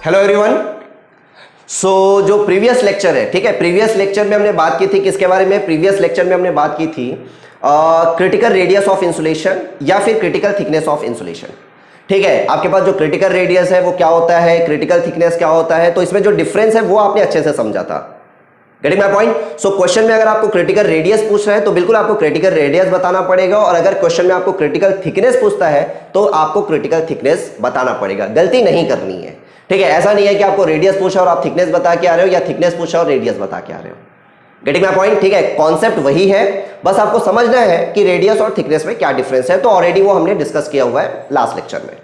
Hello everyone. जो previous lecture है, ठीक है, प्रीवियस लेक्चर में हमने बात की थी किसके बारे में? प्रीवियस लेक्चर में हमने बात की थी क्रिटिकल रेडियस ऑफ इंसुलेशन या फिर क्रिटिकल थिकनेस ऑफ इंसुलेशन। ठीक है, आपके पास जो क्रिटिकल रेडियस है वो क्या होता है, क्रिटिकल थिकनेस क्या होता है, तो इसमें जो डिफरेंस है वो आपने अच्छे से समझा था। Getting my point? So question में अगर आपको क्रिटिकल रेडियस पूछ रहा है तो बिल्कुल आपको क्रिटिकल रेडियस बताना पड़ेगा, और अगर क्वेश्चन में आपको क्रिटिकल थिकनेस पूछता है तो आपको क्रिटिकल थिकनेस बताना पड़ेगा। गलती नहीं करनी है, ठीक है। ऐसा नहीं है कि आपको रेडियस पूछा और आप थिकनेस बता के आ रहे हो, या थिकनेस पूछा और रेडियस बता के आ रहे हो। Getting my point? ठीक है, कॉन्सेप्ट वही है, बस आपको समझना है कि रेडियस और थिकनेस में क्या डिफरेंस है। तो ऑलरेडी वो हमने डिस्कस किया हुआ है लास्ट लेक्चर में,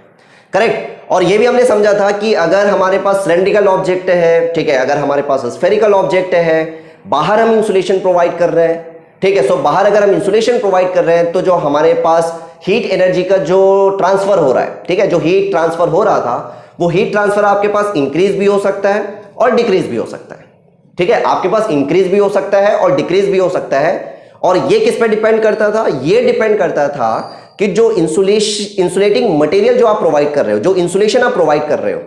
करेक्ट। और ये भी हमने समझा था कि अगर हमारे पास सिलेंड्रिकल ऑब्जेक्ट है, ठीक है, अगर हमारे पास स्फेरिकल ऑब्जेक्ट है, बाहर हम इंसुलेशन प्रोवाइड कर रहे हैं, ठीक है। सो बाहर अगर हम इंसुलेशन प्रोवाइड कर रहे हैं तो जो हमारे पास हीट एनर्जी का जो ट्रांसफर हो रहा है, ठीक है, जो हीट ट्रांसफर हो रहा था वो हीट ट्रांसफर आपके पास इंक्रीज भी हो सकता है और डिक्रीज भी हो सकता है, ठीक है। आपके पास इंक्रीज भी हो सकता है और डिक्रीज भी हो सकता है। और ये किस पे डिपेंड करता था? ये डिपेंड करता था कि जो इंसुलेटिंग मटेरियल जो आप प्रोवाइड कर रहे हो, जो इंसुलेशन आप प्रोवाइड कर रहे हो,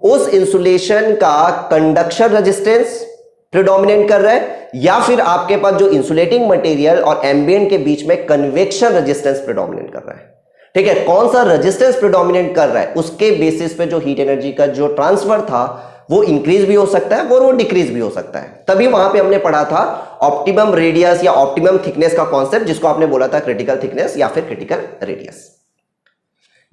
उस इंसुलेशन का कंडक्शन रेजिस्टेंस प्रिडोमिनेट कर रहा है, या फिर आपके पास जो इंसुलेटिंग मटेरियल और एम्बिएंट के बीच में कन्वेक्शन रेजिस्टेंस प्रिडोमिनेट कर रहा है, ठीक है। कौन सा रेजिस्टेंस प्रिडोमिनेट कर रहा है उसके बेसिस पे जो हीट एनर्जी का जो ट्रांसफर था वो इंक्रीज भी हो सकता है और वो डिक्रीज भी हो सकता है। तभी वहां पे हमने पढ़ा था ऑप्टिमम रेडियस या ऑप्टिमम थिकनेस का कॉन्सेप्ट, जिसको आपने बोला था क्रिटिकल थिकनेस या फिर critical radius.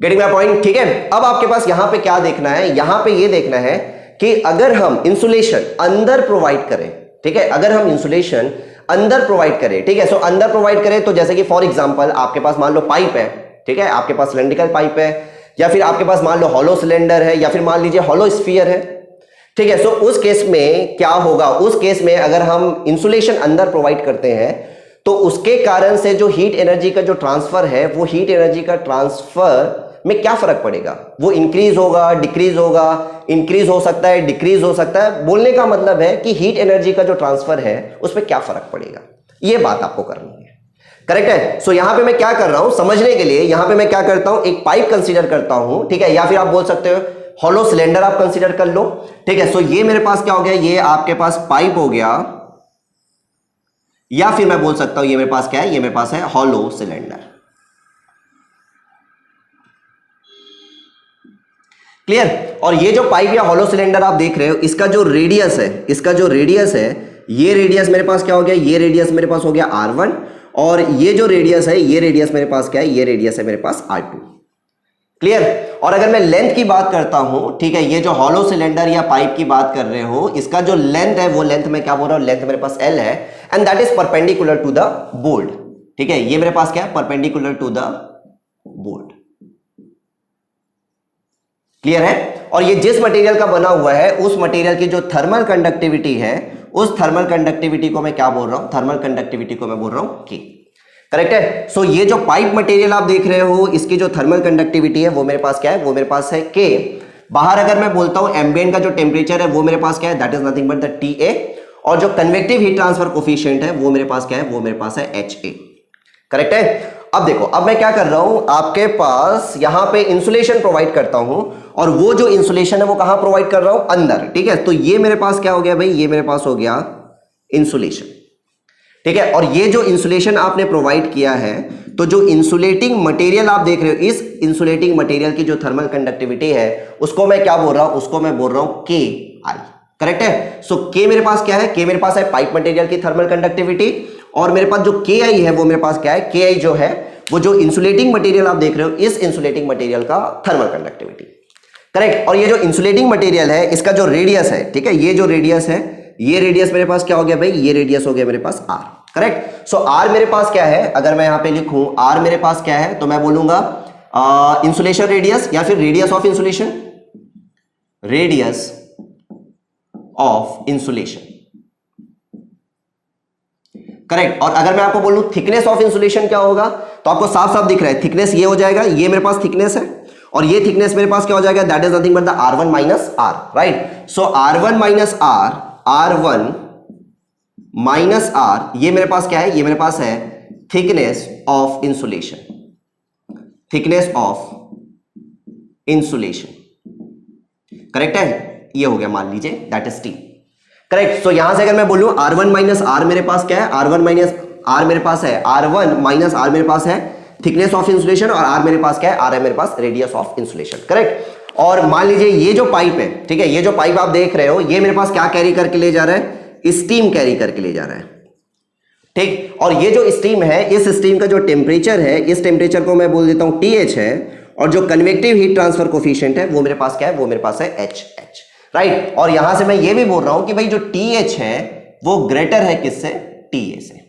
Getting my point? ठीक है। अब आपके पास यहां पे क्या देखना है? यहां पे ये देखना है कि अगर हम इंसुलेशन अंदर प्रोवाइड करें, ठीक है, अगर हम इंसुलेशन अंदर प्रोवाइड करें, ठीक है, सो अंदर प्रोवाइड करें तो जैसे कि फॉर एग्जांपल आपके पास मान लो पाइप है, ठीक है, आपके पास सिलेंड्रिकल पाइप है, या फिर आपके पास मान लो हॉलो सिलेंडर है, या फिर मान लीजिए हॉलो स्फीयर है, ठीक है। सो उस केस में क्या होगा? उस केस में अगर हम इंसुलेशन अंदर प्रोवाइड करते हैं तो उसके कारण से जो हीट एनर्जी का जो ट्रांसफर है, वो हीट एनर्जी का ट्रांसफर में क्या फर्क पड़ेगा? वो इंक्रीज होगा, डिक्रीज होगा, इंक्रीज हो सकता है, डिक्रीज हो सकता है। बोलने का मतलब है कि हीट एनर्जी का जो ट्रांसफर है उस पर क्या फर्क पड़ेगा, ये बात आपको करनी है, करेक्ट है। सो यहां पे मैं क्या कर रहा हूं समझने के लिए, यहां पे मैं क्या करता हूं, एक पाइप कंसीडर करता हूं, ठीक है, या फिर आप बोल सकते हो हॉलो सिलेंडर आप कंसीडर कर लो, ठीक है। सो ये मेरे पास क्या हो गया? ये आपके पास पाइप हो गया, या फिर मैं बोल सकता हूं ये मेरे पास क्या है? ये मेरे पास है हॉलो सिलेंडर। क्लियर? और ये जो पाइप या हॉलो सिलेंडर आप देख रहे हो, इसका जो रेडियस है, इसका जो रेडियस है, ये रेडियस मेरे पास क्या हो गया? ये रेडियस मेरे पास हो गया R1, और ये जो रेडियस है, ये रेडियस मेरे पास क्या है? ये रेडियस है मेरे पास R2। क्लियर? और अगर मैं लेंथ की बात करता हूं, ठीक है, ये जो हॉलो सिलेंडर या पाइप की बात कर रहे हो, इसका जो लेंथ है वो लेंथ में क्या बोल रहा हूं? लेंथ मेरे पास L है, and that is perpendicular to the board, ठीक है। ये मेरे पास क्या है? Perpendicular to the board. Clear है? और ये जिस मटेरियल का बना हुआ है उस मटेरियल की जो थर्मल कंडक्टिविटी है, उस थर्मल कंडक्टिविटी को मैं क्या बोल रहा हूं? थर्मल कंडक्टिविटी को मैं बोल रहा हूं K, करेक्ट है। सो ये जो पाइप मटेरियल आप देख रहे हो, इसकी जो थर्मल कंडक्टिविटी है वो मेरे पास क्या है? वो मेरे पास है K। बाहर अगर मैं बोलता हूं एम्बिएंट का जो टेम्परेचर है वो मेरे पास क्या है? That is nothing but the TA, और जो कन्वेक्टिव हीट ट्रांसफर कोफिशिएंट है वो मेरे पास क्या है? वो मेरे पास है HA, करेक्ट है। अब देखो, अब मैं क्या कर रहा हूं, आपके पास यहां पे इंसुलेशन प्रोवाइड करता हूं, और वो जो इंसुलेशन है वो कहां प्रोवाइड कर रहा हूं? अंदर, ठीक है। तो ये मेरे पास क्या हो गया भाई? ये मेरे पास हो गया इंसुलेशन, ठीक है। और ये जो इंसुलेशन आपने प्रोवाइड किया है, तो जो इंसुलेटिंग मटेरियल आप देख रहे हो, इस इंसुलेटिंग मटेरियल की जो थर्मल कंडक्टिविटी है उसको मैं क्या बोल रहा हूं? उसको मैं बोल रहा हूं KI, करेक्ट है। सो K मेरे पास क्या है? K मेरे पास है पाइप मटेरियल की थर्मल कंडक्टिविटी, और मेरे पास जो KI है वो मेरे पास क्या है? KI जो है वो जो इंसुलेटिंग मटेरियल आप देख रहे हो, इस इंसुलेटिंग मटेरियल का थर्मल कंडक्टिविटी, करेक्ट। और ये जो इंसुलेटिंग मटेरियल है इसका जो रेडियस है, ठीक है, ये जो रेडियस है, ये रेडियस मेरे पास क्या हो गया भाई? ये रेडियस हो गया मेरे पास R, करेक्ट। सो R मेरे पास क्या है? अगर मैं यहां पे लिखूं R मेरे पास क्या है, तो मैं बोलूंगा इंसुलेशन रेडियस या फिर radius of insulation, radius of insulation, correct. और अगर मैं आपको बोलूं थिकनेस ऑफ इंसुलेशन क्या होगा, तो आपको साफ साफ दिख रहा है, थिकनेस ये हो जाएगा, ये मेरे पास थिकनेस है, और ये थिकनेस मेरे पास क्या हो जाएगा? That is nothing but the R1 minus R, right. So R1 minus R, R1 minus R, ये मेरे पास क्या है? ये मेरे पास है thickness of insulation, thickness of insulation, correct है। ये हो गया मान लीजिए, that is T. Correct. So यहां से अगर मैं बोलूं R1 माइनस आर मेरे पास क्या है, R1 माइनस आर मेरे पास है, R1 माइनस आर मेरे पास है थिकनेस ऑफ इंसुलेशन, और R मेरे पास क्या है, R है मेरे पास रेडियस ऑफ इंसुलेशन। करेक्ट। और मान लीजिए ये जो पाइप है, ठीक है, ये जो पाइप आप देख रहे हो, ये मेरे पास क्या कैरी करके ले जा रहा है, स्टीम कैरी करके ले जा रहा है, ठीक। और ये जो स्टीम है, इस स्टीम का जो टेम्परेचर है, इस टेम्परेचर को मैं बोल देता हूं TH है, और जो कन्वेक्टिव हीट ट्रांसफर कोफिशिएंट है वो मेरे पास क्या है, वो मेरे पास है HH, राइट। और यहां से मैं ये भी बोल रहा हूं कि भाई जो TH है वो ग्रेटर है किससे, TA से।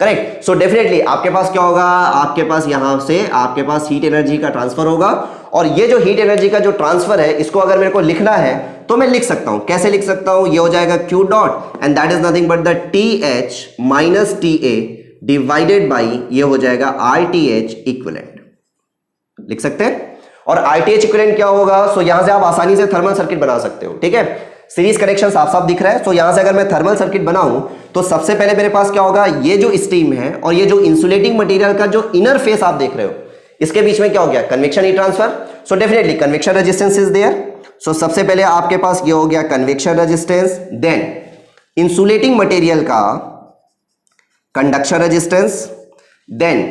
करेक्ट। सो डेफिनेटली आपके पास क्या होगा, आपके पास यहां से आपके पास हीट एनर्जी का ट्रांसफर होगा, और ये जो हीट एनर्जी का जो ट्रांसफर है, इसको अगर मेरे को लिखना है तो मैं लिख सकता हूं, कैसे लिख सकता हूं, ये हो जाएगा Q dot and that is nothing but the TH minus TA divided by ये हो जाएगा RTH इक्विवेलेंट, लिख सकते हैं। और RTH इक्विवेलेंट क्या होगा, सो यहां से आप आसानी से थर्मल सर्किट बना सकते हो, ठीक है। सीरीज कनेक्शन साफ साफ दिख रहा है। तो यहां से अगर मैं थर्मल सर्किट बनाऊं तो सबसे पहले मेरे पास क्या होगा, ये जो स्टीम है और ये जो इंसुलेटिंग मटेरियल का जो इनर फेस आप देख रहे हो, इसके बीच में क्या हो गया, convection heat transfer. So definitely convection resistance is there. So सबसे पहले आपके पास ये हो गया convection resistance, then insulating material का conduction resistance, then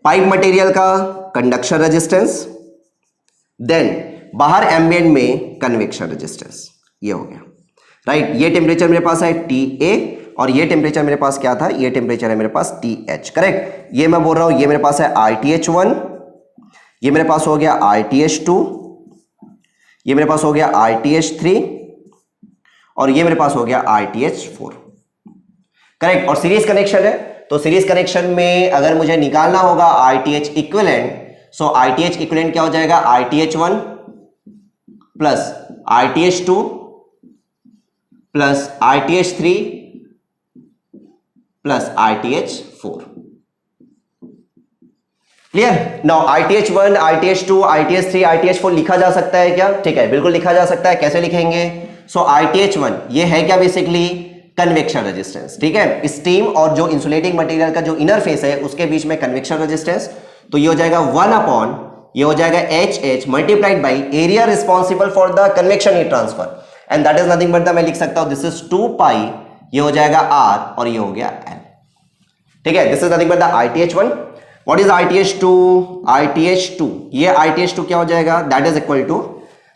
pipe material का कंडक्शन रेजिस्टेंस, देन बाहर एम्बिएंट में कन्वेक्शन रेजिस्टेंस, ये हो गया, राइट। ये टेम्परेचर मेरे पास है TA, और ये टेम्परेचर मेरे पास क्या था, ये टेम्परेचर है मेरे पास TH। करेक्ट। ये मैं बोल रहा हूं, ये मेरे पास है RTH1, ये मेरे पास हो गया RTH2, ये मेरे पास हो गया RTH3, और ये मेरे पास हो गया RTH4। करेक्ट। और सीरीज कनेक्शन है, तो सीरीज कनेक्शन में अगर मुझे निकालना होगा RTH इक्विवेलेंट, सो RTH इक्विवेलेंट क्या हो जाएगा, RTH1 plus RTH2 plus RTH3 plus RTH4। Clear. Now RTH1, RTH2, RTH3, RTH4 लिखा जा सकता है क्या, ठीक है, बिल्कुल लिखा जा सकता है। कैसे लिखेंगे, सो RTH1 ये है क्या, बेसिकली कन्वेक्शन रेजिस्टेंस, ठीक है। स्टीम और जो इंसुलेटिंग मटेरियल का जो इनर फेस है उसके बीच में कन्वेक्शन रेजिस्टेंस, तो ये हो जाएगा 1 अपॉन ये हो जाएगा HH multiplied by area responsible for the convection heat transfer, and that is nothing but the, मैं लिख सकता हूं दिस इज 2 पाई, ये हो जाएगा R और ये हो गया L, ठीक है। This is nothing but the RTH1। What is RTH2, RTH2 ये RTH2 क्या हो जाएगा, that is equal to,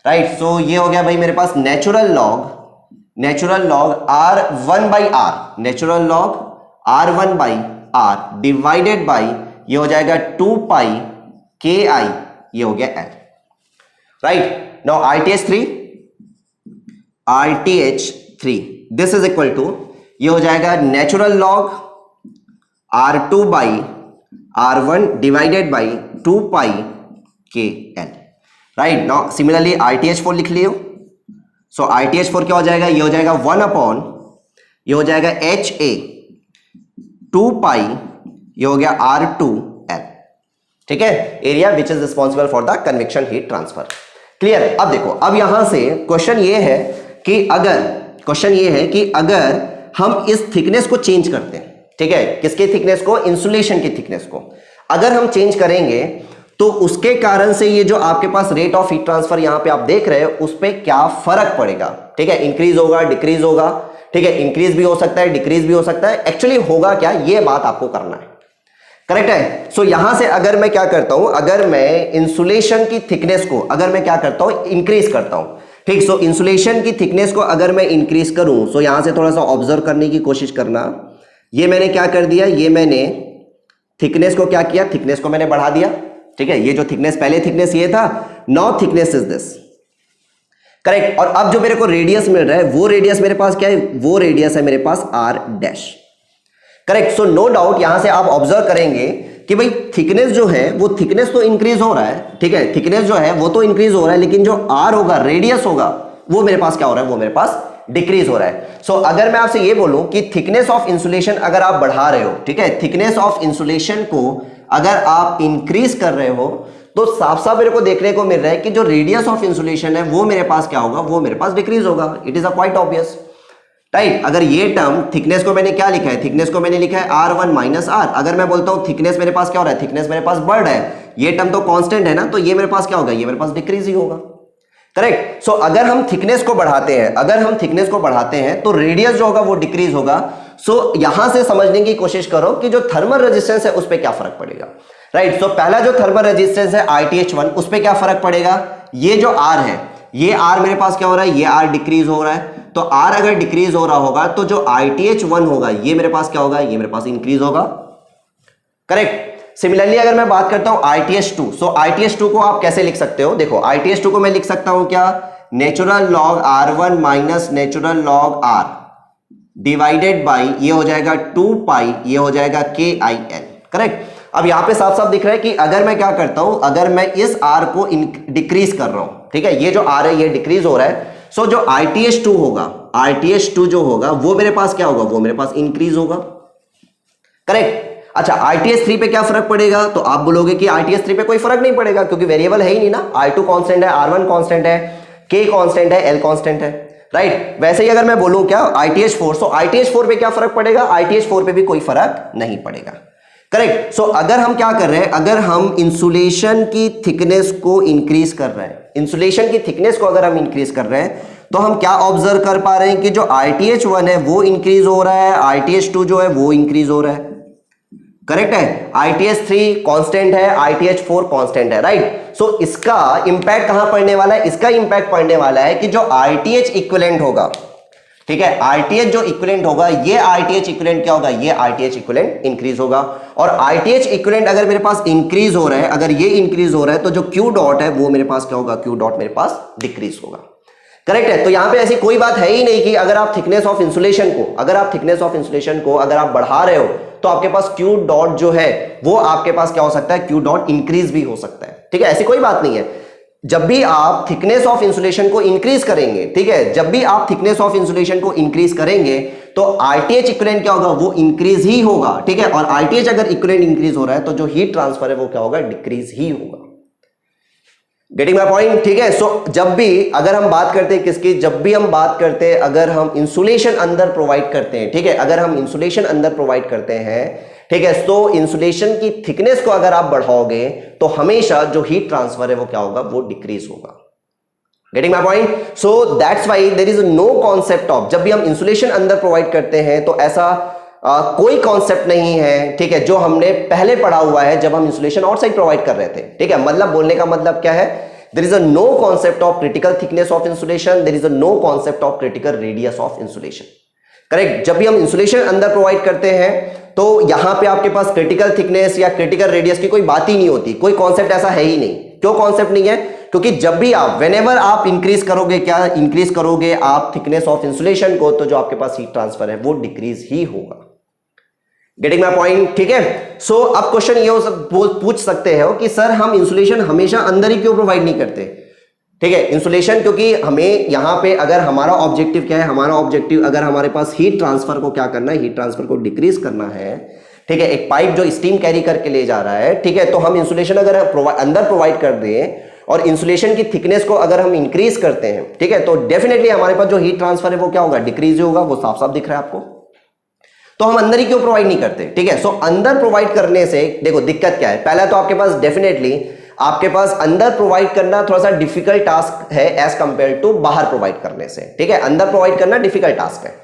right. So ये हो गया भाई मेरे पास natural log R1 by R, natural log R1 by R divided by ये हो जाएगा 2 पाई KI, ये हो गया L, right. Now RTH3 this is equal to ये हो जाएगा natural log R2 by R1 divided by 2 pi KL, right. Now similarly RTH4 लिख लियो। सो RTH4 क्या हो जाएगा, ये हो जाएगा 1 अपॉन ये हो जाएगा HA 2 पाई, ये हो गया R2L, ठीक है, area which is responsible for the convection heat transfer. Clear. अब देखो, अब यहां से क्वेश्चन ये है कि अगर हम इस थिकनेस को चेंज करते हैं, ठीक है, किसके थिकनेस को, इंसुलेशन की थिकनेस को अगर हम चेंज करेंगे तो उसके कारण से ये जो आपके पास रेट ऑफ हीट ट्रांसफर यहां पे आप देख रहे हो उस पे क्या फर्क पड़ेगा, ठीक है, इंक्रीज होगा, डिक्रीज होगा, ठीक है, इंक्रीज भी हो सकता है, डिक्रीज भी हो सकता है, एक्चुअली होगा क्या, ये बात आपको करना है। करेक्ट है। सो यहां से अगर मैं क्या करता हूं, अगर मैं इंसुलेशन की थिकनेस को अगर मैं क्या करता हूं, इंक्रीज करता हूं, ठीक। सो इंसुलेशन की थिकनेस को अगर मैं इंक्रीज करूं, सो यहां से थोड़ा सा ऑब्जर्व करने की कोशिश करना, ये मैंने क्या कर दिया, ये मैंने थिकनेस को क्या किया, थिकनेस को मैंने बढ़ा दिया, ठीक है। ये जो थिकनेस पहले थिकनेस ये था, now thickness is this, correct. और अब जो मेरे को रेडियस मिल रहा है वो रेडियस मेरे पास क्या है, वो रेडियस है मेरे पास R dash, correct. So no doubt यहां से आप ऑब्जर्व करेंगे कि भाई थिकनेस जो है वो थिकनेस तो इंक्रीज हो रहा है, ठीक है, थिकनेस जो है वो तो इंक्रीज हो रहा है, लेकिन जो R होगा, रेडियस होगा, वो मेरे पास क्या हो रहा है, वो मेरे पास डिक्रीज हो रहा है। सो अगर मैं आपसे ये बोलूं कि थिकनेस ऑफ इंसुलेशन अगर आप बढ़ा रहे हो, ठीक है, थिकनेस ऑफ इंसुलेशन को अगर आप इंक्रीज कर रहे हो, तो साफ साफ मेरे को देखने को मिल रहा है कि जो रेडियस ऑफ इंसुलेशन है वो मेरे पास क्या होगा, वो मेरे पास डिक्रीज होगा। It is a quite obvious, right. अगर ये टर्म थिकनेस को मैंने क्या लिखा है, थिकनेस को मैंने लिखा है R1 माइनस R, अगर मैं बोलता हूं थिकनेस मेरे पास क्या हो रहा है, थिकनेस मेरे पास बढ़ रहा है, ये टर्म तो कांस्टेंट है ना, तो ये मेरे पास क्या होगा, ये मेरे पास डिक्रीज ही होगा। करेक्ट। सो अगर हम थिकनेस को बढ़ाते हैं तो रेडियस जो होगा वो डिक्रीज होगा। सो यहां से समझने की कोशिश करो कि जो थर्मल रेजिस्टेंस है उस पर क्या फर्क पड़ेगा, राइट। सो पहला जो थर्मल रेजिस्टेंस है RTH1, उस पर क्या फर्क पड़ेगा, ये जो R है, ये R मेरे पास क्या हो रहा है, ये R डिक्रीज हो रहा है। तो R अगर डिक्रीज हो रहा होगा तो जो RTH1 होगा ये मेरे पास क्या होगा, ये मेरे पास इंक्रीज होगा, करेक्ट। सिमिलरली अगर मैं बात करता हूं RTH2, सो RTH2 को आप कैसे लिख सकते हो, देखो RTH2 को मैं लिख सकता हूं क्या, natural log R1 minus natural log R divided by, ये हो जाएगा 2 पाई, ये हो जाएगा KIL, करेक्ट। अब यहां पे साफ साफ दिख रहा है कि अगर मैं क्या करता हूं, अगर मैं इस R को डिक्रीज कर रहा हूं, ठीक है, ये जो R है ये डिक्रीज हो रहा है। सो जो RTH2 होगा, RTH2 जो होगा वो मेरे पास क्या होगा, वो मेरे पास इंक्रीज होगा, करेक्ट। अच्छा, RTH3 पे क्या फर्क पड़ेगा, तो आप बोलोगे कि RTH3 पे कोई फर्क नहीं पड़ेगा क्योंकि वेरिएबल है ही नहीं ना, R2 कांस्टेंट है, R1 कांस्टेंट है, K कांस्टेंट है, L कांस्टेंट है, राइट। वैसे ही अगर मैं बोलूं क्या RTH4, सो RTH4 पे क्या फर्क पड़ेगा, RTH4 पे भी कोई फर्क नहीं पड़ेगा, करेक्ट। सो अगर हम क्या कर रहे हैं, अगर हम इंसुलेशन की थिकनेस को इंक्रीज कर रहे हैं, इंसुलेशन की थिकनेस को अगर हम इंक्रीज कर रहे हैं तो हम क्या ऑब्जर्व कर पा रहे हैं कि जो RTH1 है वो इंक्रीज हो रहा है, RTH2 जो है वो इंक्रीज हो रहा है, करेक्ट है। RTH3 कांस्टेंट है, RTH4 कांस्टेंट है, राइट। सो इसका इंपैक्ट कहां पड़ने वाला है, इसका इंपैक्ट पड़ने वाला है कि जो RTH इक्विवेलेंट होगा, ठीक है, RTH जो इक्विवेलेंट होगा, ये RTH इक्विवेलेंट क्या होगा, ये RTH इक्विवेलेंट इंक्रीज होगा। और RTH इक्विवेलेंट अगर मेरे पास इंक्रीज हो रहा है, अगर ये इंक्रीज हो रहा है तो जो Q डॉट है वो मेरे पास क्या होगा, Q डॉट मेरे पास डिक्रीज होगा, करेक्ट है। तो यहां पे ऐसी कोई बात है ही नहीं कि अगर आप थिकनेस ऑफ इंसुलेशन को, अगर आप बढ़ा रहे हो तो आपके पास Q डॉट जो है वो आपके पास क्या हो सकता है, Q डॉट इंक्रीज भी हो सकता है, ठीक है, ऐसी कोई बात नहीं है। जब भी आप थिकनेस ऑफ इंसुलेशन को इंक्रीज करेंगे, ठीक है, जब भी आप थिकनेस ऑफ इंसुलेशन को इंक्रीज करेंगे तो RTH इक्विवेलेंट क्या होगा, वो इंक्रीज ही होगा, ठीक है। और RTH अगर इक्विवेलेंट इंक्रीज हो रहा है तो जो हीट ट्रांसफर है वो क्या होगा, डिक्रीज ही होगा। गेटिंग माय पॉइंट, ठीक है। सो जब भी अगर हम बात करते हैं किसकी, जब भी हम बात करते हैं अगर हम इंसुलेशन अंदर प्रोवाइड करते हैं, ठीक है, अगर हम इंसुलेशन अंदर प्रोवाइड करते हैं, ठीक है, तो इंसुलेशन की थिकनेस को अगर आप बढ़ाओगे तो हमेशा जो हीट ट्रांसफर है वो क्या होगा, वो डिक्रीज होगा। Getting my point, so that's why there is no concept of, जब भी हम इंसुलेशन अंदर प्रोवाइड करते हैं तो ऐसा कोई कॉन्सेप्ट नहीं है, ठीक है, जो हमने पहले पढ़ा हुआ है जब हम इंसुलेशन आउटसाइड प्रोवाइड कर रहे थे, ठीक है। मतलब बोलने का मतलब क्या है, there is a no concept of critical thickness of insulation, there is a no concept of critical radius of insulation, correct. जब भी हम इंसुलेशन अंदर प्रोवाइड करते हैं तो यहां पे आपके पास क्रिटिकल थिकनेस या क्रिटिकल रेडियस की कोई बात ही नहीं होती, कोई कॉन्सेप्ट ऐसा है ही नहीं। क्यों कॉन्सेप्ट नहीं है, क्योंकि जब भी आप व्हेनेवर आप इंक्रीज करोगे, क्या इंक्रीज करोगे आप थिकनेस ऑफ इंसुलेशन को, तो जो आपके पास हीट ट्रांसफर है वो डिक्रीज ही होगा। गेटिंग माय पॉइंट, ठीक है। सो अब क्वेश्चन ये पूछ सकते हो कि सर हम इंसुलेशन हमेशा अंदर ही क्यों प्रोवाइड नहीं करते, ठीक है, इंसुलेशन, क्योंकि हमें यहां पे अगर हमारा ऑब्जेक्टिव क्या है, हमारा ऑब्जेक्टिव अगर हमारे पास हीट ट्रांसफर को क्या करना है, हीट ट्रांसफर को डिक्रीज करना है, ठीक है, एक पाइप जो स्टीम कैरी करके ले जा रहा है, ठीक है, तो हम इंसुलेशन अगर अंदर प्रोवाइड कर दें और इंसुलेशन की थिकनेस को अगर हम इंक्रीज करते हैं, ठीक है, तो डेफिनेटली हमारे पास जो हीट ट्रांसफर है वो क्या होगा, डिक्रीज होगा, वो साफ साफ दिख रहा है आपको। तो हम अंदर ही क्यों प्रोवाइड नहीं करते, ठीक है। सो अंदर प्रोवाइड करने से देखो दिक्कत क्या है, पहला तो आपके पास डेफिनेटली आपके पास अंदर प्रोवाइड करना थोड़ा सा डिफिकल्ट टास्क है एज कंपेयर टू बाहर प्रोवाइड करने से, ठीक है, अंदर प्रोवाइड करना डिफिकल्ट टास्क है,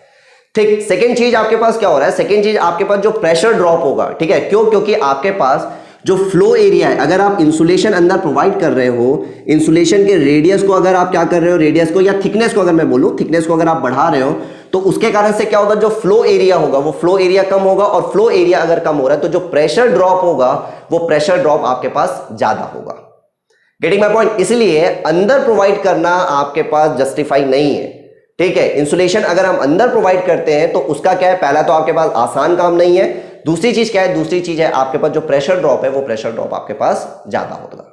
ठीक। सेकेंड चीज आपके पास क्या हो रहा है, सेकेंड चीज आपके पास जो प्रेशर ड्रॉप होगा, ठीक है, क्यों, क्योंकि आपके पास जो फ्लो एरिया है, अगर आप इंसुलेशन अंदर प्रोवाइड कर रहे हो, इंसुलेशन के रेडियस को अगर आप क्या कर रहे हो, रेडियस को या थिकनेस को, अगर मैं बोलूं थिकनेस को अगर आप बढ़ा रहे हो तो उसके कारण से क्या होगा, जो फ्लो एरिया होगा वो फ्लो एरिया कम होगा, और फ्लो एरिया अगर कम हो रहा है तो जो प्रेशर ड्रॉप होगा वो प्रेशर ड्रॉप आपके पास ज्यादा होगा। गेटिंग माय पॉइंट, इसलिए अंदर प्रोवाइड करना आपके पास जस्टिफाई नहीं है, ठीक है। इंसुलेशन अगर हम अंदर प्रोवाइड करते हैं तो उसका क्या है, पहला तो आपके पास आसान काम नहीं है, दूसरी चीज क्या है, दूसरी चीज है आपके पास जो प्रेशर ड्रॉप है वो प्रेशर ड्रॉप आपके पास ज्यादा होगा।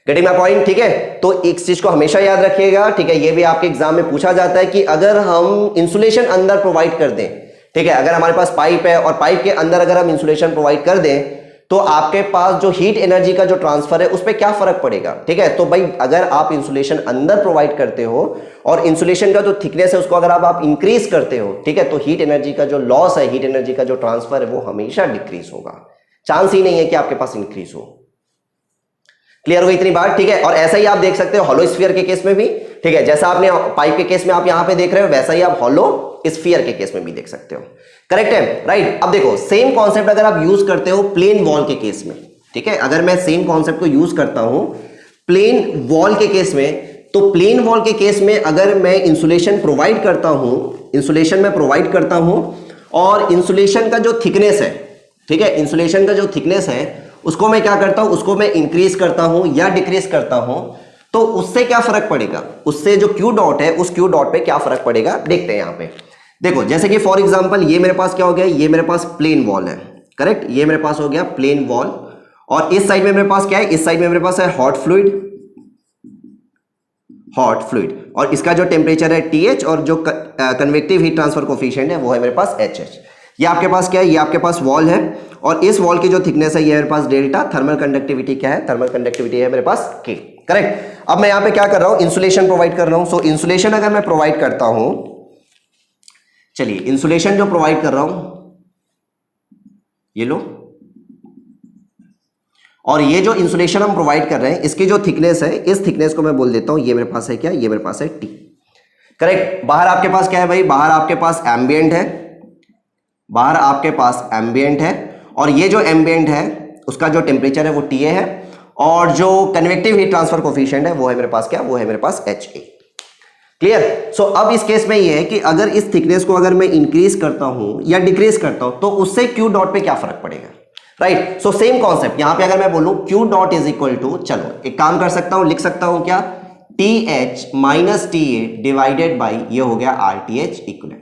गेटिंग माय पॉइंट, ठीक है। तो एक चीज को हमेशा याद रखिएगा, ठीक है, ये भी आपके एग्जाम में पूछा जाता है कि अगर हम इंसुलेशन अंदर प्रोवाइड कर दें, ठीक है, अगर हमारे पास पाइप है और पाइप के अंदर अगर हम इंसुलेशन प्रोवाइड कर दें तो आपके पास जो हीट एनर्जी का जो ट्रांसफर है उस पर क्या फर्क पड़ेगा, ठीक है। तो भाई अगर आप इंसुलेशन अंदर प्रोवाइड करते हो और इंसुलेशन का जो थिकनेस है उसको अगर आप इंक्रीज करते हो, ठीक है, तो हीट एनर्जी का जो लॉस है, हीट एनर्जी का जो ट्रांसफर है वो हमेशा डिक्रीज होगा, चांस ही नहीं है कि आपके पास इंक्रीज हो। क्लियर हो गई इतनी बात, ठीक है। और ऐसा ही आप देख सकते हो हॉलो स्फीयर के केस में भी, ठीक है, जैसा आपने पाइप के केस में आप यहां पे देख रहे हो वैसा ही आप हॉलो स्फीयर के केस में भी देख सकते हो। करेक्ट है, राइट। अब देखो सेम कॉन्सेप्ट अगर आप यूज करते हो प्लेन वॉल के केस में, ठीक है, अगर मैं सेम कॉन्सेप्ट को यूज करता हूं प्लेन वॉल के केस में, तो प्लेन वॉल के केस में अगर मैं इंसुलेशन प्रोवाइड करता हूं, इंसुलेशन में प्रोवाइड करता हूं और इंसुलेशन का जो थिकनेस है, ठीक है, इंसुलेशन का जो थिकनेस है उसको मैं क्या करता हूं, उसको मैं इंक्रीज करता हूं या डिक्रीज करता हूं, तो उससे क्या फर्क पड़ेगा, उससे जो क्यू डॉट है उस क्यू डॉट पे क्या फर्क पड़ेगा देखते हैं यहां पे। देखो जैसे कि फॉर एग्जांपल ये मेरे पास क्या हो गया, ये मेरे पास प्लेन वॉल है, करेक्ट, ये मेरे पास हो गया प्लेन वॉल और इस साइड में मेरे पास क्या है, इस साइड में मेरे पास है हॉट फ्लूइड, हॉट फ्लूइड, और इसका जो टेम्परेचर है TH और जो कन्वेक्टिव हीट ट्रांसफर कोफिशिएंट है वो है मेरे पास HH। ये आपके पास क्या है, ये आपके पास वॉल है और इस वॉल की जो थिकनेस है ये मेरे पास डेल्टा, थर्मल कंडक्टिविटी क्या है, थर्मल कंडक्टिविटी है मेरे पास K, करेक्ट। अब मैं यहां पे क्या कर रहा हूं, इंसुलेशन प्रोवाइड कर रहा हूं। सो इंसुलेशन अगर मैं प्रोवाइड करता हूं, चलिए इंसुलेशन जो प्रोवाइड कर रहा हूं ये लो, और ये जो इंसुलेशन हम प्रोवाइड कर रहे हैं इसकी जो थिकनेस है, इस थिकनेस को मैं बोल देता हूं ये मेरे पास है क्या, ये मेरे पास है T, करेक्ट। बाहर आपके पास क्या है भाई, बाहर आपके पास एम्बिएंट है, बाहर आपके पास एम्बिएंट है और ये जो एम्बिएंट है उसका जो टेम्परेचर है वो TA है और जो कन्वेक्टिव हीट ट्रांसफर कोफिशिएंट है वो है मेरे पास क्या, वो है मेरे पास HA, क्लियर। सो अब इस केस में ये है कि अगर इस थिकनेस को अगर मैं इंक्रीज करता हूं या डिक्रीज करता हूं तो उससे क्यू डॉट पे क्या फर्क पड़ेगा, राइट। सो सेम कॉन्सेप्ट यहां पे अगर मैं बोलूं Q dot is equal to, चलो एक काम कर सकता हूं, लिख सकता हूं क्या, TH minus TA divided by ये हो गया RTH equivalent,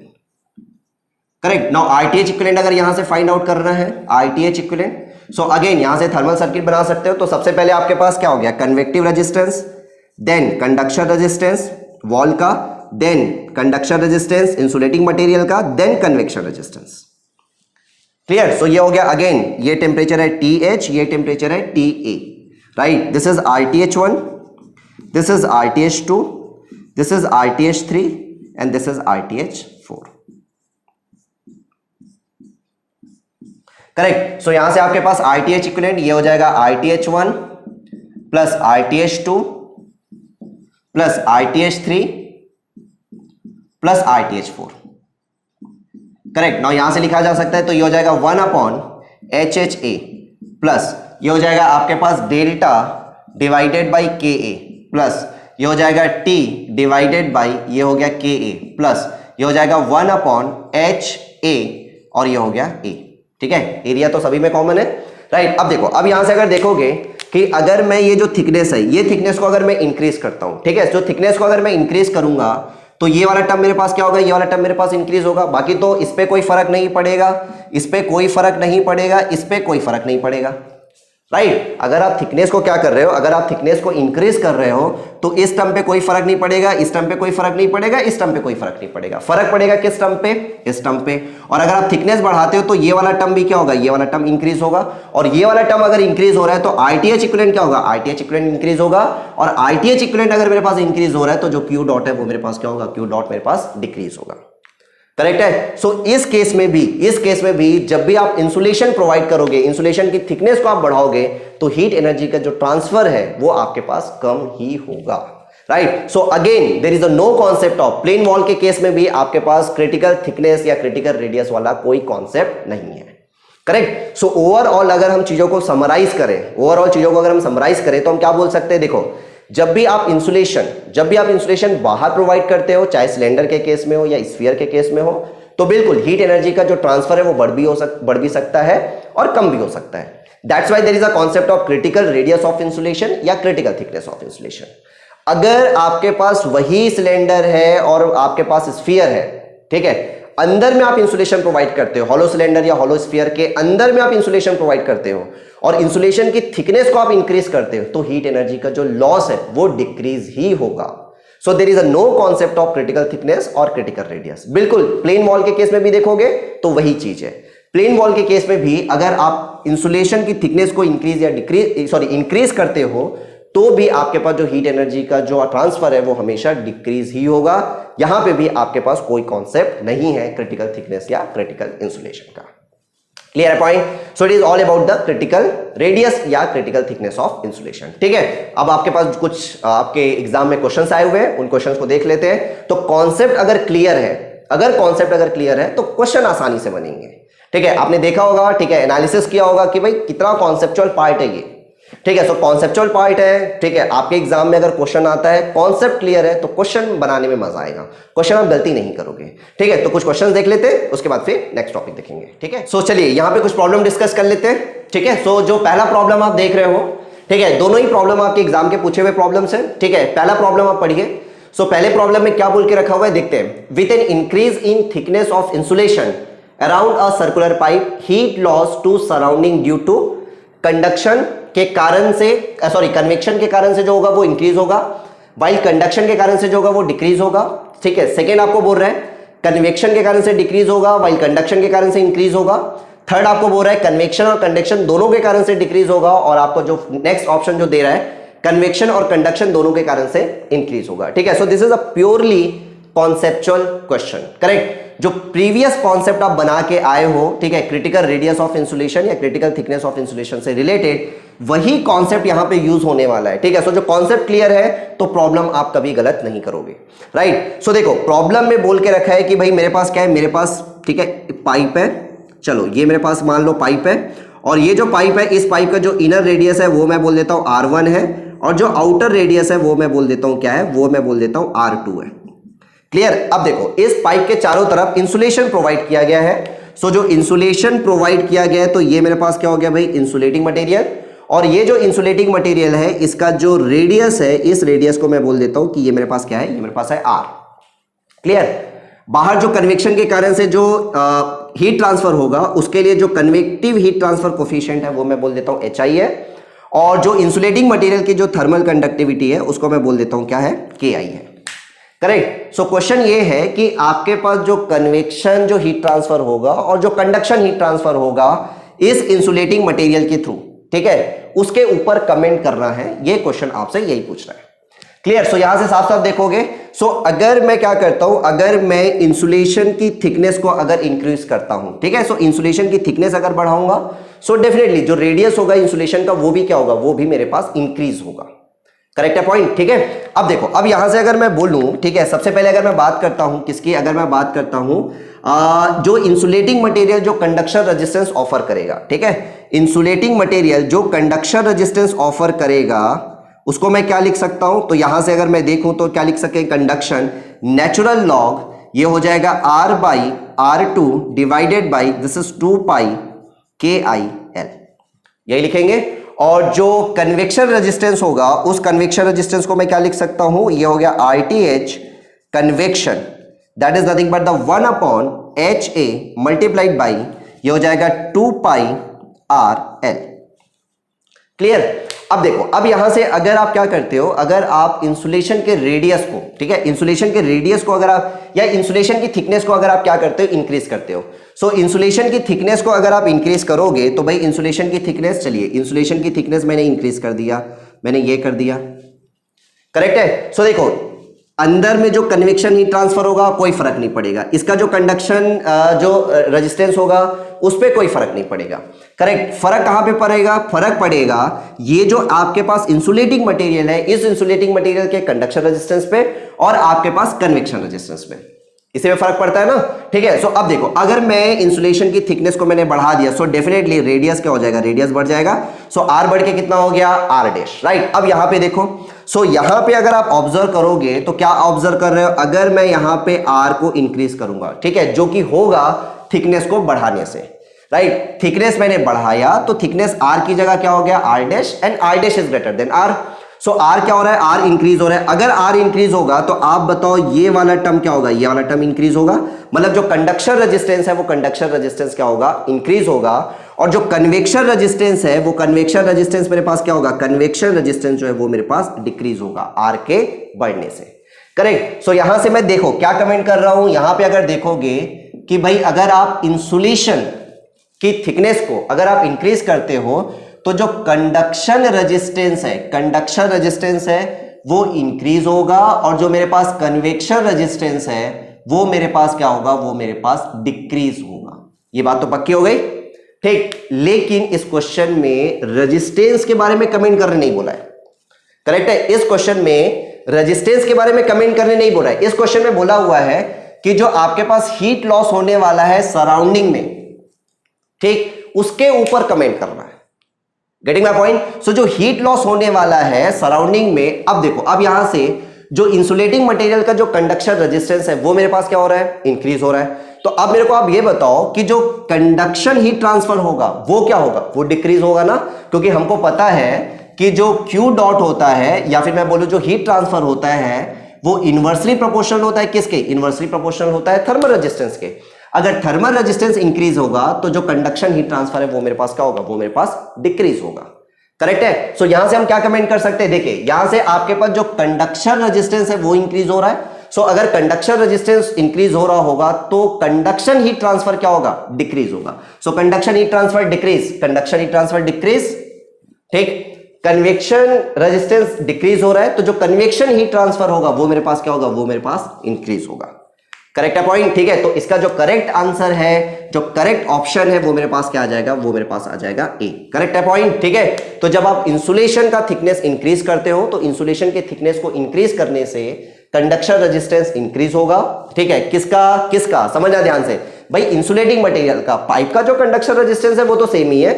correct. Now RTH equivalent अगर यहां से फाइंड आउट करना है RTH इक्विवेलेंट, सो अगेन यहां से थर्मल सर्किट बना सकते हो। तो सबसे पहले आपके पास क्या हो गया, convective resistance, then conduction resistance wall का, then conduction resistance insulating material का, then convection resistance, clear. So ये हो गया अगेन, ये टेम्परेचर है TH, ये टेम्परेचर है TA, right. This is RTH1, this is RTH2, this is RTH3 and this is RTH4, correct. So यहां से आपके पास RTH इक्विवेलेंट ये हो जाएगा RTH1 plus RTH2 plus RTH3 plus RTH4, correct. Now यहां से लिखा जा सकता है तो ये हो जाएगा 1 अपॉन HHA प्लस ये हो जाएगा आपके पास delta divided by KA plus ये हो जाएगा T डिवाइडेड बाई ये हो गया KA प्लस ये हो जाएगा 1 अपॉन HA और ये हो गया A, ठीक है। एरिया तो सभी में कॉमन है, राइट। अब देखो, अब यहां से अगर देखोगे कि अगर मैं ये जो थिकनेस है, ये थिकनेस को अगर मैं इंक्रीज करता हूं, ठीक है, जो थिकनेस को अगर मैं इंक्रीज करूंगा तो ये वाला टर्म मेरे पास क्या होगा, ये वाला टर्म मेरे पास इंक्रीज होगा, बाकी तो इस पे कोई फर्क नहीं पड़ेगा, इस पे कोई फर्क नहीं पड़ेगा, इस पे कोई फर्क नहीं पड़ेगा, राइट। अगर आप थिकनेस को क्या कर रहे हो, अगर आप थिकनेस को इंक्रीज कर रहे हो तो इस टर्म पे कोई फर्क नहीं पड़ेगा, इस टर्म पे कोई फर्क नहीं पड़ेगा, इस टर्म पे कोई फर्क नहीं पड़ेगा, फर्क पड़ेगा किस टर्म पे, इस टर्म पे। और अगर आप थिकनेस बढ़ाते हो तो ये वाला टर्म भी क्या होगा, ये वाला टर्म इंक्रीज होगा, और ये वाला टर्म अगर इंक्रीज हो रहा है तो RTH इक्विवेलेंट क्या होगा, RTH इक्विवेलेंट इंक्रीज होगा, और RTH इक्विवेलेंट अगर मेरे पास इंक्रीज हो रहा है तो जो क्यू डॉट है वो मेरे पास क्या होगा, क्यू डॉट मेरे पास डिक्रीज होगा, करेक्ट है। सो इस केस में भी जब भी आप इंसुलेशन प्रोवाइड करोगे, इंसुलेशन की थिकनेस को आप बढ़ाओगे तो हीट एनर्जी का जो ट्रांसफर है वो आपके पास कम ही होगा, right. So again there is a no concept of plane wall के केस में भी आपके पास क्रिटिकल थिकनेस या क्रिटिकल रेडियस वाला कोई कॉन्सेप्ट नहीं है, करेक्ट। सो ओवरऑल अगर हम चीजों को समराइज करें, तो हम क्या बोल सकते हैं, देखो जब भी आप इंसुलेशन बाहर प्रोवाइड करते हो, चाहे सिलेंडर के केस में हो या स्फीयर के केस में हो, तो बिल्कुल हीट एनर्जी का जो ट्रांसफर है वो बढ़ भी सकता है और कम भी हो सकता है। That's why there is a concept of critical radius of insulation या क्रिटिकल थिकनेस ऑफ इंसुलेशन। अगर आपके पास वही सिलेंडर है और आपके पास स्फीयर है, ठीक है, अंदर में आप इंसुलेशन प्रोवाइड करते हो, हॉलो सिलेंडर या हॉलो स्फीयर के अंदर में आप इंसुलेशन प्रोवाइड करते हो और इंसुलेशन की थिकनेस को आप इंक्रीज करते हो, तो हीट एनर्जी का जो लॉस है वो डिक्रीज ही होगा। So there is a no concept of critical thickness और क्रिटिकल रेडियस। बिल्कुल प्लेन वॉल के केस में भी देखोगे तो वही चीज है। प्लेन वॉल के केस में भी अगर आप इंसुलेशन की थिकनेस को इंक्रीज करते हो तो भी आपके पास जो हीट एनर्जी का जो ट्रांसफर है वो हमेशा डिक्रीज ही होगा। यहां पे भी आपके पास कोई कॉन्सेप्ट नहीं है क्रिटिकल थिकनेस या क्रिटिकल इंसुलेशन का। क्लियर है point? So it is all about the critical radius या क्रिटिकल थिकनेस ऑफ इंसुलेशन। ठीक है, अब आपके पास कुछ आपके एग्जाम में क्वेश्चंस आए हुए हैं, उन क्वेश्चंस को देख लेते हैं। तो कॉन्सेप्ट अगर क्लियर है, तो क्वेश्चन आसानी से बनेंगे। ठीक है, आपने देखा होगा, ठीक है, एनालिसिस किया होगा कि भाई कितना कॉन्सेप्चुअल पार्ट है ये। ठीक है, सो कॉन्सेप्चुअल पार्ट है। ठीक है, आपके एग्जाम में अगर क्वेश्चन आता है, कॉन्सेप्ट क्लियर है, तो क्वेश्चन बनाने में मजा आएगा, क्वेश्चन आप गलती नहीं करोगे। ठीक है, तो कुछ क्वेश्चन देख लेते हैं, उसके बाद फिर नेक्स्ट टॉपिक देखेंगे। ठीक है, सो चलिए यहां पे कुछ प्रॉब्लम डिस्कस कर लेते हैं। ठीक है, सो जो पहला प्रॉब्लम आप देख रहे हो, ठीक है, दोनों ही प्रॉब्लम आपके एग्जाम के पूछे हुए प्रॉब्लम्स हैं। ठीक है, पहला प्रॉब्लम आप पढ़िए। सो पहले प्रॉब्लम में क्या बोल के रखा हुआ है देखते हैं। With an increase in thickness of insulation around a circular pipe, heat loss to surrounding due to conduction के कारण से, कन्वेक्शन के कारण से जो होगा वो इंक्रीज होगा, वाइल कंडक्शन के कारण से जो होगा वो डिक्रीज होगा। ठीक है, सेकेंड आपको बोल रहा है कन्वेक्शन के कारण से डिक्रीज होगा, वाइल कंडक्शन के कारण से इंक्रीज होगा। थर्ड आपको बोल रहा है कन्वेक्शन और कंडक्शन दोनों के कारण से डिक्रीज होगा, और आपको जो नेक्स्ट ऑप्शन जो दे रहा है कन्वेक्शन और कंडक्शन दोनों के कारण से इंक्रीज होगा। ठीक है, so this is a purely conceptual question. Correct, जो प्रीवियस कॉन्सेप्ट आप बना के आए हो, ठीक है, क्रिटिकल रेडियस ऑफ इंसुलेशन या क्रिटिकल थिकनेस ऑफ इंसुलेशन से रिलेटेड, वही कॉन्सेप्ट यहां पे यूज होने वाला है। ठीक है, सो जो कॉन्सेप्ट क्लियर है तो प्रॉब्लम आप कभी गलत नहीं करोगे। राइट, सो देखो प्रॉब्लम में बोल के रखा है कि भाई मेरे पास क्या है, मेरे पास ठीक है पाइप है। चलो ये मेरे पास मान लो पाइप है, और ये जो पाइप है, इस पाइप का जो इनर रेडियस है वो मैं बोल देता हूं R1 है, और जो आउटर रेडियस है वो मैं बोल देता हूं क्या है, वो मैं बोल देता हूं R2 है। क्लियर? अब देखो इस पाइप के चारों तरफ इंसुलेशन प्रोवाइड किया गया है। सो जो इंसुलेशन प्रोवाइड किया गया है, तो ये मेरे पास क्या हो गया भाई, इंसुलेटिंग मटेरियल। और ये जो इंसुलेटिंग मटेरियल है, इसका जो रेडियस है, इस रेडियस को मैं बोल देता हूं कि ये मेरे पास क्या है, ये मेरे पास है R। क्लियर? बाहर जो कन्वेक्शन के कारण से जो हीट ट्रांसफर होगा, उसके लिए जो कन्वेक्टिव हीट ट्रांसफर कोफिशिएंट है वो मैं बोल देता हूं HI है, और जो इंसुलेटिंग मटेरियल की जो थर्मल कंडक्टिविटी है उसको मैं बोल देता हूं क्या है, KI है। करेक्ट? सो क्वेश्चन ये है कि आपके पास जो कन्वेक्शन जो हीट ट्रांसफर होगा और जो कंडक्शन हीट ट्रांसफर होगा इस इंसुलेटिंग मटेरियल के थ्रू, ठीक है, उसके ऊपर कमेंट करना है। ये क्वेश्चन आपसे यही पूछ रहा है। क्लियर? सो यहां से साफ साफ देखोगे, सो अगर मैं क्या करता हूं, अगर मैं इंसुलेशन की थिकनेस को अगर इंक्रीज करता हूं, ठीक है, सो इंसुलेशन की थिकनेस अगर बढ़ाऊंगा, सो डेफिनेटली जो रेडियस होगा इंसुलेशन का वो भी क्या होगा, वो भी मेरे पास इंक्रीज होगा। करेक्ट है पॉइंट? ठीक है, अब देखो, अब यहां से अगर मैं बोलूं, ठीक है, सबसे पहले अगर मैं बात करता हूं किसकी, अगर मैं बात करता हूं जो इंसुलेटिंग मटेरियल जो कंडक्शन रेजिस्टेंस ऑफर करेगा, ठीक है, इंसुलेटिंग मटेरियल जो कंडक्शन रेजिस्टेंस ऑफर करेगा, उसको मैं क्या लिख सकता हूं, तो यहां से अगर मैं देखूं तो क्या लिख सके, कंडक्शन नेचुरल लॉग ये हो जाएगा R/R2 divided by this is 2 pi KIL, यही लिखेंगे। और जो कन्वेक्शन रेजिस्टेंस होगा, उस कन्वेक्शन रेजिस्टेंस को मैं क्या लिख सकता हूं, ये हो गया RTH convection, that is nothing but the 1/HA multiplied by ये हो जाएगा 2 पाई RL। क्लियर? अब देखो, अब यहां से अगर आप क्या करते हो, अगर आप इंसुलेशन के रेडियस को, ठीक है, इंसुलेशन के रेडियस को अगर आप, या इंसुलेशन की थिकनेस को अगर आप क्या करते हो, इंक्रीज करते हो। सो इंसुलेशन की थिकनेस को अगर आप इंक्रीज करोगे, तो भाई इंसुलेशन की थिकनेस, चलिए इंसुलेशन की थिकनेस मैंने इंक्रीज कर दिया, मैंने ये कर दिया। करेक्ट है? सो देखो, अंदर में जो कन्वेक्शन हीट ट्रांसफर होगा कोई फर्क नहीं पड़ेगा, इसका जो कंडक्शन जो रेजिस्टेंस होगा उस पर कोई फर्क नहीं पड़ेगा। करेक्ट? फर्क कहां पे पड़ेगा, फर्क पड़ेगा ये जो आपके पास इंसुलेटिंग मटेरियल है, इस इंसुलेटिंग मटेरियल के कंडक्शन रेजिस्टेंस पे और आपके पास कन्वेक्शन रेजिस्टेंस पे, इसी में फर्क पड़ता है ना। ठीक है, सो अब देखो, अगर मैं इंसुलेशन की थिकनेस को मैंने बढ़ा दिया, सो डेफिनेटली रेडियस क्या हो जाएगा, रेडियस बढ़ जाएगा। सो R बढ़ के कितना हो गया, R', राइट। अब यहां पे देखो, सो यहां पे अगर आप ऑब्जर्व करोगे तो क्या ऑब्जर्व कर रहे हो, अगर मैं यहां पे R को इंक्रीज करूंगा, ठीक है, जो कि होगा थिकनेस को बढ़ाने से, राइट। थिकनेस मैंने बढ़ाया तो थिकनेस R की जगह क्या हो गया, R' and R' is greater than R। So R क्या हो रहा है, R इंक्रीज हो रहा है। अगर R इंक्रीज होगा तो आप बताओ ये वाला टर्म क्या होगा, ये वाला टर्म इंक्रीज होगा, मतलब जो कंडक्शन रेजिस्टेंस है वो कंडक्शन रेजिस्टेंस क्या होगा, इंक्रीज होगा। और जो कन्वेक्शन रेजिस्टेंस है वो कन्वेक्शन रेजिस्टेंस मेरे पास क्या होगा, कन्वेक्शन रेजिस्टेंस जो है वो मेरे पास डिक्रीज होगा R के बढ़ने से। करेक्ट? सो यहां से मैं देखो क्या कमेंट कर रहा हूं, यहां पे अगर देखोगे कि भाई अगर आप इंसुलेशन की थिकनेस को अगर आप इंक्रीज करते हो तो जो कंडक्शन रेजिस्टेंस है वो इंक्रीज होगा, और जो मेरे पास कन्वेक्शन रेजिस्टेंस है वो मेरे पास क्या होगा, वो मेरे पास डिक्रीज होगा। ये बात तो पक्की हो गई। ठीक, लेकिन इस क्वेश्चन में रेजिस्टेंस के बारे में कमेंट करने नहीं बोला है। करेक्ट है, इस क्वेश्चन में रेजिस्टेंस के बारे में कमेंट करने नहीं बोला है। इस क्वेश्चन में बोला हुआ है कि जो आपके पास हीट लॉस होने वाला है सराउंडिंग में, ठीक, उसके ऊपर कमेंट करना है। Getting my point? सो जो हीट लॉस होने वाला है सराउंडिंग में, अब देखो, अब यहां से जो इंसुलेटिंग मटेरियल का जो कंडक्शन रेजिस्टेंस है वो मेरे पास क्या हो रहा है, इंक्रीज हो रहा है। तो अब मेरे को आप ये बताओ कि जो कंडक्शन हीट ट्रांसफर होगा वो क्या होगा, वो डिक्रीज होगा ना, क्योंकि हमको पता है कि जो Q डॉट होता है, या फिर मैं बोलूं जो हीट ट्रांसफर होता है, वो इनवर्सली प्रोपोर्शनल होता है किसके, इनवर्सली प्रोपोर्शनल होता है थर्मल रेजिस्टेंस के। अगर थर्मल रेजिस्टेंस इंक्रीज होगा तो जो कंडक्शन हीट ट्रांसफर है वो मेरे पास क्या होगा, वो मेरे पास डिक्रीज होगा। करेक्ट है? सो यहां से हम क्या कमेंट कर सकते हैं, देखिए यहां से आपके पास जो कंडक्शन रेजिस्टेंस है वो इंक्रीज हो रहा है। सो अगर कंडक्शन रेजिस्टेंस इंक्रीज हो रहा होगा तो कंडक्शन हीट ट्रांसफर क्या होगा, डिक्रीज होगा। So conduction heat transfer decrease, conduction heat transfer decrease, ठीक। कन्वेक्शन रेजिस्टेंस डिक्रीज हो रहा है, तो जो कन्वेक्शन हीट ट्रांसफर होगा वो मेरे पास क्या होगा, वो मेरे पास इंक्रीज होगा। करेक्ट है पॉइंट? ठीक है, तो इसका जो करेक्ट आंसर है, जो करेक्ट ऑप्शन है, वो मेरे पास क्या आ जाएगा, वो मेरे पास आ जाएगा ए। करेक्ट है पॉइंट? ठीक है, तो जब आप इंसुलेशन का थिकनेस इंक्रीज करते हो तो इंसुलेशन के थिकनेस को इंक्रीज करने से कंडक्शन रेजिस्टेंस इंक्रीज होगा। ठीक है, किसका किसका, समझना ध्यान से भाई, इंसुलेटिंग मटेरियल का। पाइप का जो कंडक्शन रेजिस्टेंस है वो तो सेम ही है,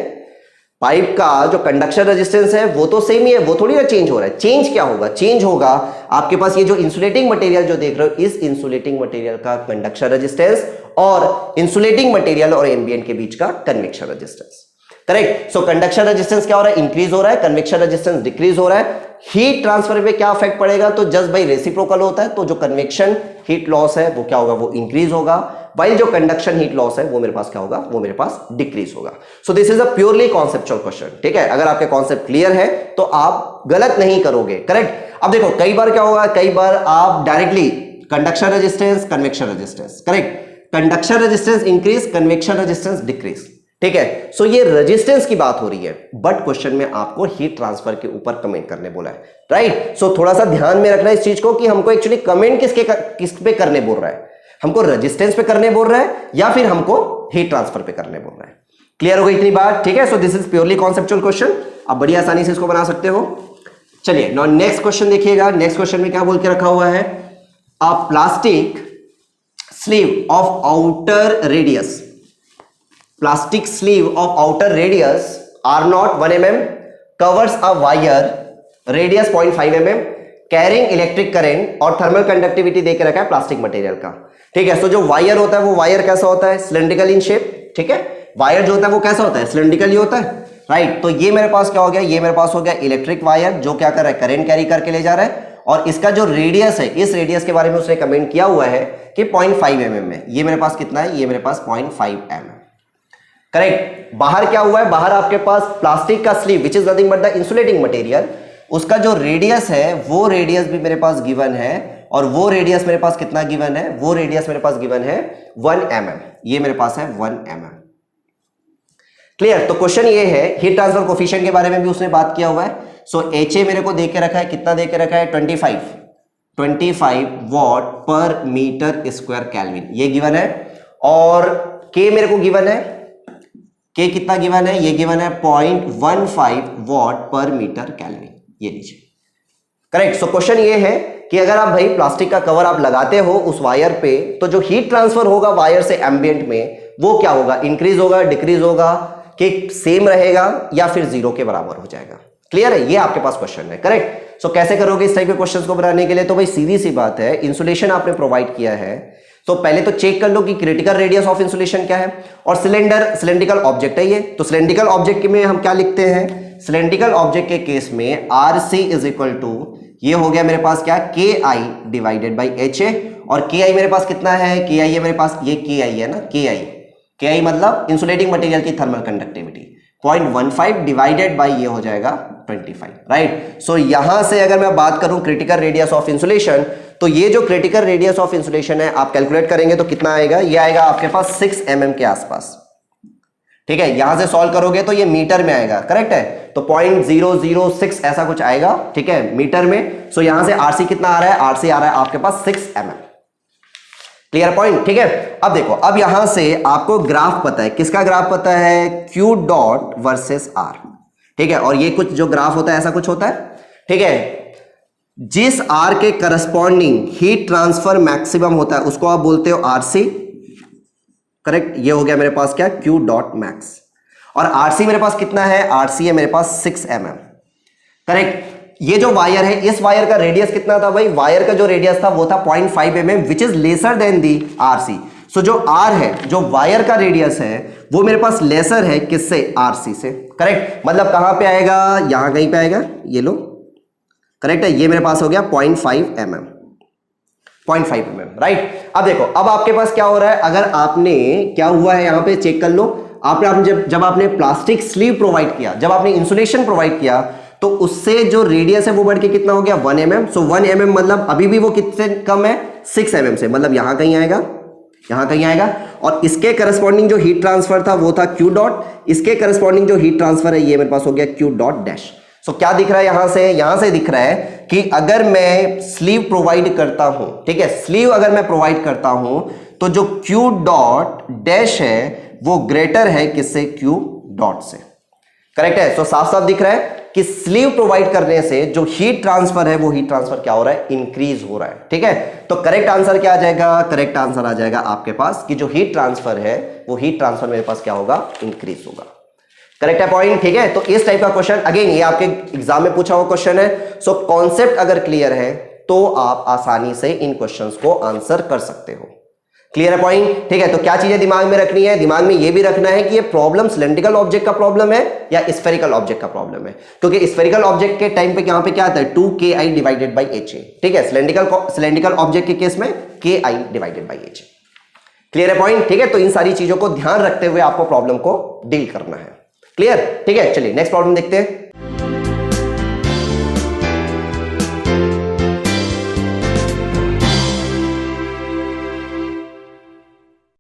पाइप का जो कंडक्शन रेजिस्टेंस है वो तो सेम ही है, वो थोड़ी ना चेंज हो रहा है। चेंज क्या होगा, चेंज होगा आपके पास ये जो इंसुलेटिंग मटेरियल जो देख रहे हो, इस इंसुलेटिंग मटेरियल का कंडक्शन रेजिस्टेंस और इंसुलेटिंग मटेरियल और एम्बिएंट के बीच का कन्वेक्शन रेजिस्टेंस। करेक्ट? सो कंडक्शन रेजिस्टेंस क्या हो रहा है, इंक्रीज हो रहा है, कन्वेक्शन रेजिस्टेंस डिक्रीज हो रहा है। हीट ट्रांसफर पे क्या इफेक्ट पड़ेगा, तो जस्ट भाई रेसिप्रोकल होता है, तो जो कन्वेक्शन हीट लॉस है वो क्या होगा, वो इंक्रीज होगा, वाइल जो कंडक्शन हीट लॉस है वो मेरे पास क्या होगा, वो मेरे पास डिक्रीज होगा। So this is a purely conceptual question. ठीक है, अगर आपके कॉन्सेप्ट क्लियर है तो आप गलत नहीं करोगे। करेक्ट? अब देखो कई बार क्या होगा, कई बार आप directly conduction resistance, convection resistance, correct, conduction resistance increase, convection resistance decrease. ठीक है, सो ये रेजिस्टेंस की बात हो रही है, बट क्वेश्चन में आपको हीट ट्रांसफर के ऊपर कमेंट करने बोला है। राइट? सो थोड़ा सा ध्यान में रखना इस चीज को कि हमको एक्चुअली कमेंट किस पे करने बोल रहा है, हमको रेजिस्टेंस पे करने बोल रहा है या फिर हमको हीट ट्रांसफर पे करने बोल रहा है। क्लियर हो गई इतनी बात? ठीक है, so this is purely conceptual question, आप बड़ी आसानी से इसको बना सकते हो। चलिए नाउ नेक्स्ट क्वेश्चन देखिएगा। नेक्स्ट क्वेश्चन में क्या बोल के रखा हुआ है, अ plastic sleeve of outer radius, plastic sleeve of outer radius R0 1 mm covers a wire radius 0.5 mm carrying electric current और thermal conductivity दे के रखा है प्लास्टिक मटेरियल का। ठीक है, सो जो वायर होता है वो वायर कैसा होता है, सिलेंड्रिकल इन शेप। ठीक है, वायर जो होता है वो कैसा होता है, सिलेंड्रिकल ही होता है। राइट? तो ये मेरे पास क्या हो गया, ये मेरे पास हो गया इलेक्ट्रिक वायर जो क्या कर रहा है, करंट कैरी करके ले जा रहा है, और इसका जो रेडियस है, इस रेडियस के बारे में उसने कमेंट किया हुआ है कि 0.5 mm है। ये मेरे पास कितना है, ये मेरे पास 0.5 mm। करेक्ट? बाहर क्या हुआ है, बाहर आपके पास प्लास्टिक का sleeve which is nothing but the insulating material, उसका जो रेडियस है वो रेडियस भी मेरे पास गिवन है, और वो रेडियस मेरे पास कितना गिवन है, वो रेडियस मेरे पास गिवन है 1 mm। ये मेरे पास है 1 mm। क्लियर? तो क्वेश्चन ये है, हीट ट्रांसफर कोफिशिएंट के बारे में भी उसने बात किया हुआ है। सो HA मेरे को दे के रखा है, कितना दे के रखा है, 25 वॉट पर मीटर स्क्वायर केल्विन, ये गिवन है। और K मेरे को गिवन है, K कितना गिवन है, ये गिवन है 0.15 वॉट पर मीटर केल्विन, ये लीजिए। करेक्ट? सो क्वेश्चन ये है कि अगर आप भाई प्लास्टिक का कवर आप लगाते हो उस वायर पे, तो जो हीट ट्रांसफर होगा वायर से एम्बिएंट में वो क्या होगा, इंक्रीज होगा, डिक्रीज होगा, कि सेम रहेगा या फिर जीरो के बराबर हो जाएगा। क्लियर है? ये आपके पास क्वेश्चन है। करेक्ट? सो कैसे करोगे इस टाइप के क्वेश्चंस को बनाने के लिए, तो भाई सीधी सी बात है, इंसुलेशन आपने प्रोवाइड किया है तो पहले तो चेक कर लो कि क्रिटिकल रेडियस ऑफ इंसुलेशन क्या है, और सिलेंड्रिकल ऑब्जेक्ट है ये, तो सिलेंड्रिकल ऑब्जेक्ट में हम क्या लिखते हैं, सिलेंड्रिकल ऑब्जेक्ट के केस में RC इज इक्वल टू, ये हो गया मेरे पास क्या, KI डिवाइडेड बाई HA, और KI मेरे पास कितना है, KI है मेरे पास, ये KI है ना, KI मतलब इंसुलेटिंग मटेरियल की थर्मल कंडक्टिविटी, 0.15 डिवाइडेड बाई ये हो जाएगा 25। राइट? सो यहां से अगर मैं बात करूं क्रिटिकल रेडियस ऑफ इंसुलेशन, तो ये जो क्रिटिकल रेडियस ऑफ इंसुलेशन है आप कैलकुलेट करेंगे तो कितना आएगा, ये आएगा आपके पास 6 mm के आसपास। ठीक है, यहां से सॉल्व करोगे तो ये मीटर में आएगा। करेक्ट है? तो 0.006 ऐसा कुछ आएगा। ठीक है, मीटर में। सो यहां से RC कितना आ रहा है, RC आ रहा है आपके पास 6 mm। क्लियर पॉइंट, ठीक है। अब देखो, अब यहां से आपको ग्राफ पता है, किसका ग्राफ पता है, Q डॉट वर्सेस R, ठीक है। और ये कुछ जो ग्राफ होता है ऐसा कुछ होता है, ठीक है। जिस R के करस्पॉन्डिंग हीट ट्रांसफर मैक्सिमम होता है उसको आप बोलते हो RC, करेक्ट। ये हो गया मेरे पास क्या, Q डॉट मैक्स। और RC मेरे पास कितना है, RC है मेरे पास 6 mm, करेक्ट। ये जो वायर है, इस वायर का रेडियस कितना था भाई, वायर का जो रेडियस था वो था 0.5 mm, which is lesser than the RC। सो जो R है, जो वायर का रेडियस है, वो मेरे पास लेसर है किससे, RC से, करेक्ट। मतलब कहां पे आएगा, यहां कहीं पे आएगा, ये लो, करेक्ट है। ये मेरे पास हो गया 0.5 mm, 0.5 mm, राइट। अब देखो, अब आपके पास क्या हो रहा है, अगर आपने, क्या हुआ है यहां पे चेक कर लो, आपने जब आपने प्लास्टिक स्लीव प्रोवाइड किया, जब आपने इंसुलेशन प्रोवाइड किया, तो उससे जो रेडियस है वो बढ़ के कितना हो गया, 1 mm। सो 1 mm मतलब अभी भी वो कितने कम है, 6 mm से, मतलब यहां कहीं आएगा, यहां कहीं आएगा। और इसके करस्पॉन्डिंग जो हीट ट्रांसफर था वो था Q डॉट, इसके करस्पॉन्डिंग जो हीट ट्रांसफर है ये मेरे पास हो गया Q डॉट डैश। सो क्या दिख रहा है यहां से दिख रहा है कि अगर मैं स्लीव प्रोवाइड करता हूं, ठीक है, स्लीव अगर मैं प्रोवाइड करता हूं, तो जो Q डॉट डैश है वो ग्रेटर है किससे, Q डॉट से, करेक्ट है। सो साफ साफ दिख रहा है कि स्लीव प्रोवाइड करने से जो हीट ट्रांसफर है वो हीट ट्रांसफर क्या हो रहा है, इंक्रीज हो रहा है, ठीक है। तो करेक्ट आंसर क्या आ जाएगा, करेक्ट आंसर आ जाएगा आपके पास कि जो हीट ट्रांसफर है वो हीट ट्रांसफर मेरे पास क्या होगा, इंक्रीज होगा, करेक्ट है पॉइंट, ठीक है। तो इस टाइप का क्वेश्चन, अगेन ये आपके एग्जाम में पूछा हुआ क्वेश्चन है। सो कॉन्सेप्ट अगर क्लियर है तो आप आसानी से इन क्वेश्चंस को आंसर कर सकते हो, क्लियर है पॉइंट, ठीक है। तो क्या चीजें दिमाग में रखनी है, दिमाग में ये भी रखना है कि ये प्रॉब्लम सिलेंड्रिकल ऑब्जेक्ट का प्रॉब्लम है या स्फेरिकल ऑब्जेक्ट का प्रॉब्लम है, क्योंकि स्फेरिकल ऑब्जेक्ट के टाइम पे यहां पे क्या आता है, 2KI डिवाइडेड बाई HA, ठीक है। सिलेंड्रिकल ऑब्जेक्ट के केस में KI divided by HA, clear है पॉइंट, ठीक है। तो इन सारी चीजों को ध्यान रखते हुए आपको प्रॉब्लम को डील करना है, क्लियर, ठीक है। चलिए नेक्स्ट प्रॉब्लम देखते हैं।